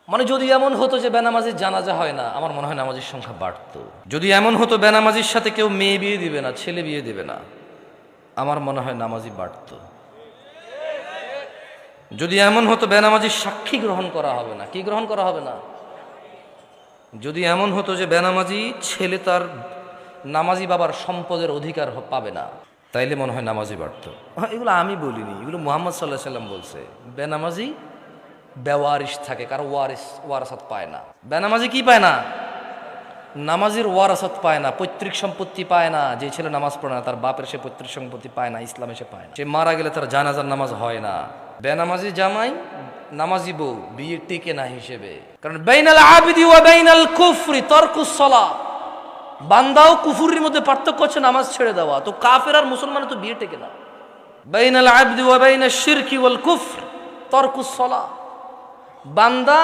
মানে যদি এমন হতো যে বেনামাজির জানাজা হয় না, আমার মনে হয় নামাজির সংখ্যা বাড়তো। যদি এমন হতো বেনামাজির সাথে কেউ মেয়ে বিয়ে দিবে না, ছেলে বিয়ে দিবে না, আমার মনে হয় নামাজি বাড়তো। যদি এমন হতো বেনামাজির সাক্ষী গ্রহণ করা হবে না, কি গ্রহণ করা হবে না, যদি এমন হতো যে বেনামাজি ছেলে তার নামাজি বাবার সম্পদের অধিকার পাবে না, তাইলে মনে হয় নামাজি বাড়তো। হ্যাঁ, এগুলো আমি বলিনি, এগুলো মুহাম্মদ সাল্লাহ সাল্লাম বলছে। বেনামাজি বেওয়ারিশ থাকে, কারো ওয়ারাসাত পায় না। বেনামাজি কি পায় না? নামাজির ওয়ারাসাত পায় না, পৈতৃক সম্পত্তি পায় না। যে ছেলে নামাজ পড়ে না তার বাপের সে পৈতৃক সম্পত্তি পায় না, ইসলামে সে পায় না। সে মারা গেলে তার জানাজার নামাজ হয় না। বেনামাজি জামাই নামাজি বউ বিয়ে টিকে না হিসেবে, কারণ বাইনাল আবিদি ওয়া বাইনাল কুফরি তারকুস সালাহ। বান্দা ও কুফরির মধ্যে পার্থক্য হচ্ছে নামাজ ছেড়ে দেওয়া। তো কাফের আর মুসলমানের তো বিয়ে টেকে না। বাইনাল আবিদি ওয়া বাইনাশ শিরকি ওয়াল কুফর তারকুস সালাহ। বান্দা